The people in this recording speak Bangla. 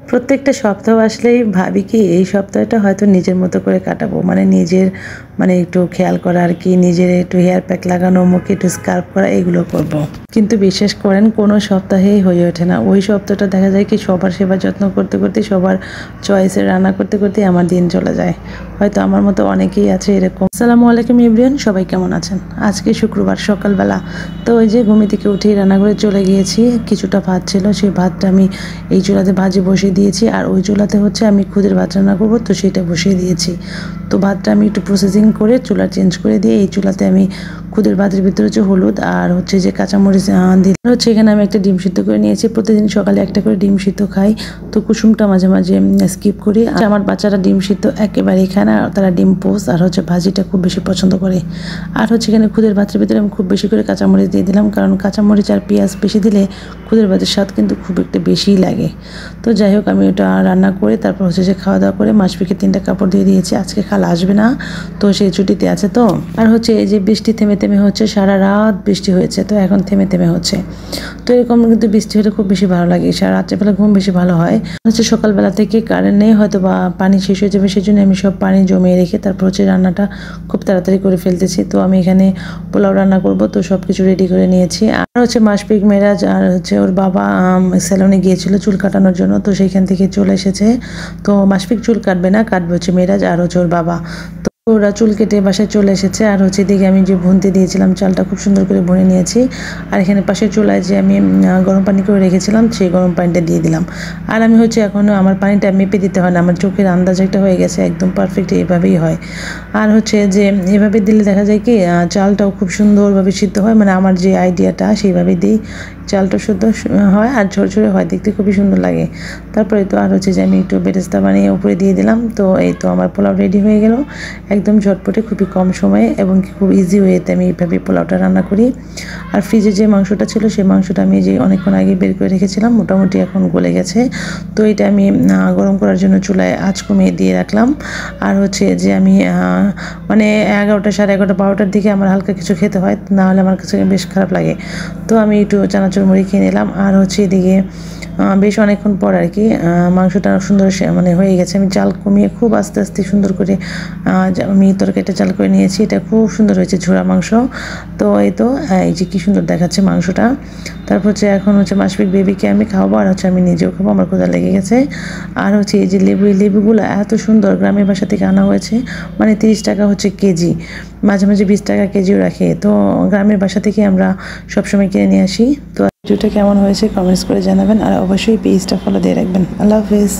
প্রত্যেকটা সপ্তাহ আসলেই ভাবি কি এই সপ্তাহটা হয়তো নিজের মতো করে কাটাবো, মানে নিজের একটু খেয়াল করা আর কি, নিজের একটু হেয়ার প্যাক লাগানো, মুখে একটু স্কার্ফ করা, এগুলো করব। কিন্তু বিশ্বাস করেন কোনো সপ্তাহেই হয়ে ওঠে না। ওই সপ্তাহটা দেখা যায় কি সবার সেবা যত্ন করতে করতে, সবার চয়েসের রান্না করতে করতে আমার দিন চলে যায়। হয়তো আমার মতো অনেকেই আছে এরকম। আসসালামু আলাইকুম এভরিওয়ান, সবাই কেমন আছেন? আজকে শুক্রবার সকালবেলা, তো ওই যে ঘুমি থেকে উঠেই রান্নাঘরে চলে গিয়েছি। কিছুটা ভাত ছিল, সেই ভাতটা আমি এই চুলাতে ভাজি বসিয়ে দিয়েছি, আর ওই চুলাতে হচ্ছে আমি খুদের ভাত রান্না করবো, তো সেটা বসিয়ে দিয়েছি। তো ভাতটা আমি একটু প্রসেসিং করে চুলা চেঞ্জ করে দিয়ে এই চুলাতে আমি খুদের ভাতের ভিতরে হচ্ছে হলুদ আর হচ্ছে যে কাঁচামরিচ দিলাম। হচ্ছে এখানে আমি একটা ডিম সিদ্ধ করে নিয়েছি। প্রতিদিন সকালে একটা করে ডিম সিদ্ধ খাই, তো কুসুমটা মাঝে মাঝে স্কিপ করি। আর আমার বাচ্চারা ডিম সিদ্ধ একেবারেই খায় না, তারা ডিম পোস্ট আর হচ্ছে ভাজিটা খুব বেশি পছন্দ করে। আর হচ্ছে এখানে খুদের ভাতের ভিতরে আমি খুব বেশি করে কাঁচামরিচ দিয়ে দিলাম, কারণ কাঁচামরিচ আর পেঁয়াজ বেশি দিলে খুদের ভাতের স্বাদ কিন্তু খুব একটা বেশিই লাগে। তো যাই হোক, আমি ওটা রান্না করে তারপর হচ্ছে যে খাওয়া দাওয়া করে মাসপিকে 3টা কাপড় দিয়ে দিয়েছি। আজকে খালা আসবে না, তো সেই ছুটিতে আছে। তো আর হচ্ছে এই যে বৃষ্টি থেমে থেমে হচ্ছে, সারা রাত বৃষ্টি হয়েছে, তো এখন থেমে থেমে হচ্ছে। তো এরকম কিন্তু বৃষ্টি হলে খুব বেশি ভালো লাগে, সারা রাত্রেবেলা ঘুম বেশি ভালো হয়। হচ্ছে সকালবেলা থেকে কারেন্ট নেই, হয়তো বা পানি শেষ হয়ে যাবে, সেই জন্য আমি সব পানি জমিয়ে রেখে তারপর হচ্ছে রান্নাটা খুব তাড়াতাড়ি করে ফেলতেছি। তো আমি এখানে পোলাও রান্না করব, তো সব কিছু রেডি করে নিয়েছি। আর হচ্ছে মাসপিক মেরাজ আর হচ্ছে ওর বাবা সেলুনে গিয়েছিল চুল কাটানোর জন্য, তো সেইখান থেকে চলে এসেছে। তো মাসপিক চুল কাটবে না, কাটবে হচ্ছে মেরাজ আর হচ্ছে ওর বাবা। ওরা চুল কেটে বাসায় চলে এসেছে। আর হচ্ছে এদিকে আমি যে ভুনতে দিয়েছিলাম চালটা খুব সুন্দর করে ভুনে নিয়েছি। আর এখানে পাশে চুলায় যে আমি গরম পানি করে রেখেছিলাম, সেই গরম পানিটা দিয়ে দিলাম। আর আমি হচ্ছে এখনও আমার পানিটা মেপে দিতে হয় না, আমার চোখের আন্দাজ একটা হয়ে গেছে, একদম পারফেক্ট এইভাবেই হয়। আর হচ্ছে যে এভাবে দিলে দেখা যায় কি চালটাও খুব সুন্দরভাবে সিদ্ধ হয়, মানে আমার যে আইডিয়াটা সেইভাবে দিই, চালটা শুদ্ধ হয় আর ঝরঝরে হয়, দেখতে খুবই সুন্দর লাগে। তারপরে তো আর হচ্ছে যে আমি একটু বেরেস্তা বানিয়ে উপরে দিয়ে দিলাম। তো এই তো আমার পোলাও রেডি হয়ে গেল, একদম ঝটপটে, খুবই কম সময়ে এবং খুব ইজি ওয়েতে আমি এইভাবে পোলাওটা রান্না করি। আর ফ্রিজে যে মাংসটা ছিল, সেই মাংসটা আমি যে অনেকক্ষণ আগে বের করে রেখেছিলাম, মোটামুটি এখন গলে গেছে। তো এটা আমি গরম করার জন্য চুলায় আঁচ কমিয়ে দিয়ে রাখলাম। আর হচ্ছে যে আমি মানে 11টা, সাড়ে 11টা, 12টার দিকে আমার হালকা কিছু খেতে হয়, না হলে আমার কাছে বেশ খারাপ লাগে। তো আমি একটু চানাচুর মুড়ি খেয়ে নিলাম। আর হচ্ছে এদিকে বেশ অনেকক্ষণ পর আর কি মাংসটা সুন্দর মানে হয়ে গেছে। আমি চাল কমিয়ে খুব আস্তে আস্তে সুন্দর করে আমি তরকারিটা চাল করে নিয়েছি। এটা খুব সুন্দর হয়েছে, ঝোড়া মাংস। তো এই তো এই যে কি সুন্দর দেখাচ্ছে মাংসটা। তারপর হচ্ছে এখন হচ্ছে মাসপিক বেবিকে আমি খাওয়াবো, আর হচ্ছে আমি নিজেও খাবো, আমার ক্ষুধা লেগে গেছে। আর হচ্ছে এই যে লেবু, এই লেবুগুলো এত সুন্দর, গ্রামের বাসা থেকে আনা হয়েছে, মানে 30 টাকা হচ্ছে কেজি, মাঝে মাঝে 20 টাকা কেজিও রাখে। তো গ্রামের বাসা থেকে আমরা সবসময় কিনে নিয়ে আসি। তো ভিডিওটা কেমন হয়েছে কমেন্টস করে জানাবেন, আর অবশ্যই পেজটা ফলো দিয়ে রাখবেন। আল্লাহ হাফেজ।